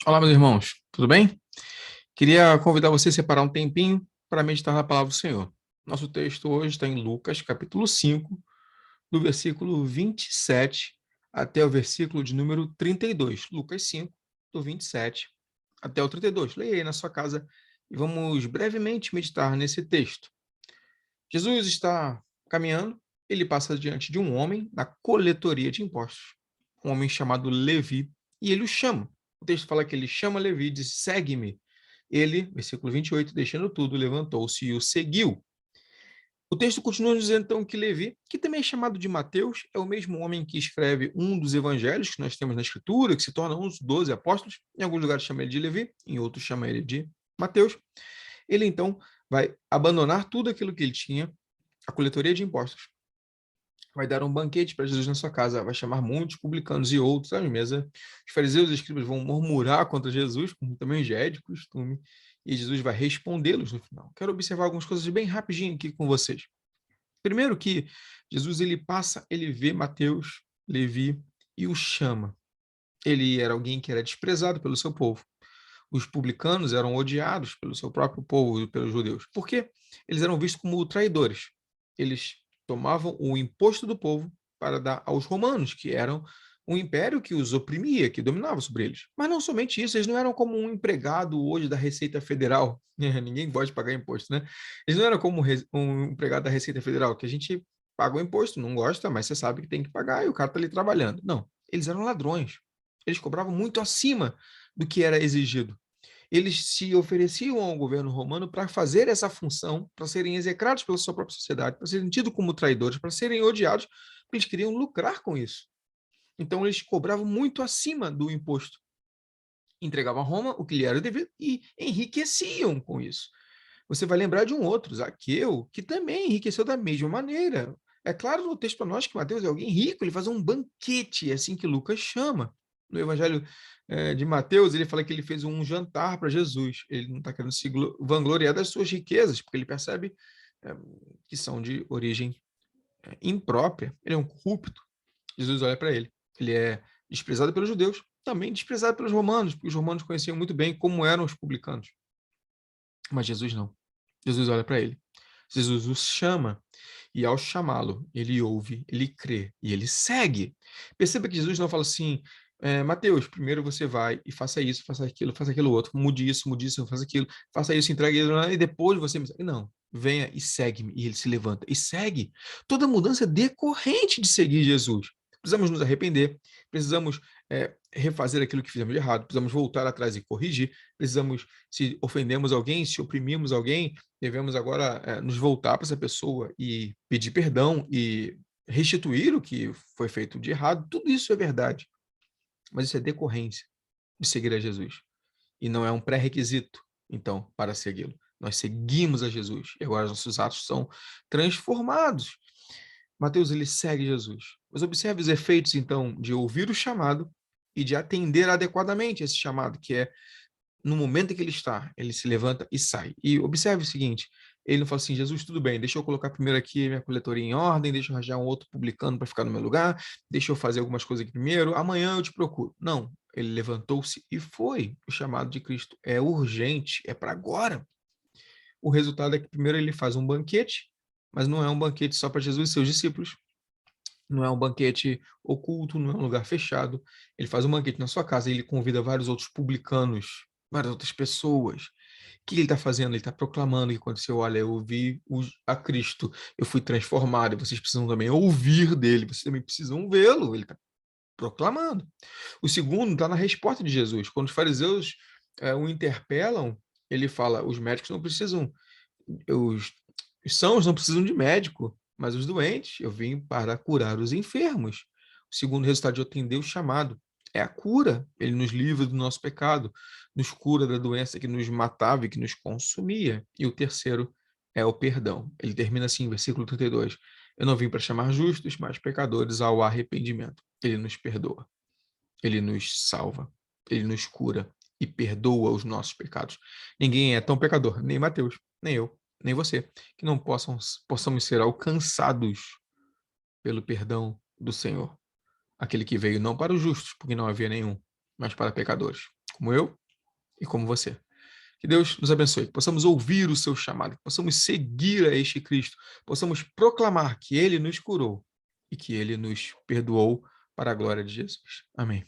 Olá, meus irmãos, tudo bem? Queria convidar você a separar um tempinho para meditar na palavra do Senhor. Nosso texto hoje está em Lucas, capítulo 5, do versículo 27 até o versículo de número 32. Lucas 5, do 27 até o 32. Leia aí na sua casa e vamos brevemente meditar nesse texto. Jesus está caminhando, ele passa diante de um homem na coletoria de impostos, um homem chamado Levi, e ele o chama. O texto fala que ele chama Levi e diz: segue-me. Ele, versículo 28, deixando tudo, levantou-se e o seguiu. O texto continua dizendo então que Levi, que também é chamado de Mateus, é o mesmo homem que escreve um dos evangelhos que nós temos na Escritura, que se torna um dos 12 apóstolos. Em alguns lugares chama ele de Levi, em outros chama ele de Mateus. Ele então vai abandonar tudo aquilo que ele tinha, a coletoria de impostos, vai dar um banquete para Jesus na sua casa, vai chamar muitos publicanos e outros à mesa. Os fariseus e os escribas vão murmurar contra Jesus, como também já é de costume, e Jesus vai respondê-los no final. Quero observar algumas coisas bem rapidinho aqui com vocês. Primeiro que Jesus ele passa, ele vê Mateus, Levi e o chama. Ele era alguém que era desprezado pelo seu povo. Os publicanos eram odiados pelo seu próprio povo e pelos judeus. Por quê? Eles eram vistos como traidores. Eles tomavam o imposto do povo para dar aos romanos, que eram um império que os oprimia, que dominava sobre eles. Mas não somente isso, eles não eram como um empregado hoje da Receita Federal. Ninguém gosta de pagar imposto, né? Eles não eram como um empregado da Receita Federal, que a gente paga o imposto, não gosta, mas você sabe que tem que pagar e o cara está ali trabalhando. Não, eles eram ladrões. Eles cobravam muito acima do que era exigido. Eles se ofereciam ao governo romano para fazer essa função, para serem execrados pela sua própria sociedade, para serem tidos como traidores, para serem odiados, porque eles queriam lucrar com isso. Então, eles cobravam muito acima do imposto. Entregavam a Roma o que lhe era devido e enriqueciam com isso. Você vai lembrar de um outro, Zaqueu, que também enriqueceu da mesma maneira. É claro no texto para nós que Mateus é alguém rico, ele faz um banquete, é assim que Lucas chama. No Evangelho de Mateus, ele fala que ele fez um jantar para Jesus. Ele não está querendo se vangloriar das suas riquezas, porque ele percebe que são de origem imprópria. Ele é um corrupto. Jesus olha para ele. Ele é desprezado pelos judeus, também desprezado pelos romanos, porque os romanos conheciam muito bem como eram os publicanos. Mas Jesus não. Jesus olha para ele. Jesus o chama. E ao chamá-lo, ele ouve, ele crê e ele segue. Perceba que Jesus não fala assim: Mateus, primeiro você vai e faça aquilo outro, mude isso, faça aquilo, faça isso, entregue isso, e depois você me segue. Não, venha e segue-me. E ele se levanta e segue. Toda mudança é decorrente de seguir Jesus. Precisamos nos arrepender, precisamos refazer aquilo que fizemos de errado, precisamos voltar atrás e corrigir, precisamos, se ofendemos alguém, se oprimimos alguém, devemos agora nos voltar para essa pessoa e pedir perdão e restituir o que foi feito de errado. Tudo isso é verdade, mas isso é decorrência de seguir a Jesus e não é um pré-requisito, então, para segui-lo. Nós seguimos a Jesus e agora nossos atos são transformados. Mateus, ele segue Jesus. Mas observe os efeitos, então, de ouvir o chamado e de atender adequadamente esse chamado, que é no momento em que ele está, ele se levanta e sai. E observe o seguinte, ele não fala assim: Jesus, tudo bem, deixa eu colocar primeiro aqui minha coletoria em ordem, deixa eu arranjar um outro publicano para ficar no meu lugar, deixa eu fazer algumas coisas aqui primeiro, amanhã eu te procuro. Não, ele levantou-se e foi. O chamado de Cristo é urgente, é para agora. O resultado é que primeiro ele faz um banquete, mas não é um banquete só para Jesus e seus discípulos, não é um banquete oculto, não é um lugar fechado. Ele faz um banquete na sua casa e ele convida vários outros publicanos, várias outras pessoas. O que ele está fazendo? Ele está proclamando que quando você olha, eu ouvi a Cristo, eu fui transformado, e vocês precisam também ouvir dele, vocês também precisam vê-lo. Ele está proclamando. O segundo está na resposta de Jesus. Quando os fariseus o interpelam, ele fala: os médicos não precisam, os, os sãos não precisam de médico, mas os doentes, eu vim para curar os enfermos. O segundo resultado de eu atender o chamado é a cura. Ele nos livra do nosso pecado, nos cura da doença que nos matava e que nos consumia. E o terceiro é o perdão. Ele termina assim, versículo 32. Eu não vim para chamar justos, mas pecadores ao arrependimento. Ele nos perdoa, ele nos salva, ele nos cura e perdoa os nossos pecados. Ninguém é tão pecador, nem Mateus, nem eu, nem você, que não possamos ser alcançados pelo perdão do Senhor. Aquele que veio não para os justos, porque não havia nenhum, mas para pecadores. como eu e como você. Que Deus nos abençoe, que possamos ouvir o seu chamado, que possamos seguir a este Cristo, possamos proclamar que ele nos curou e que ele nos perdoou para a glória de Jesus. Amém.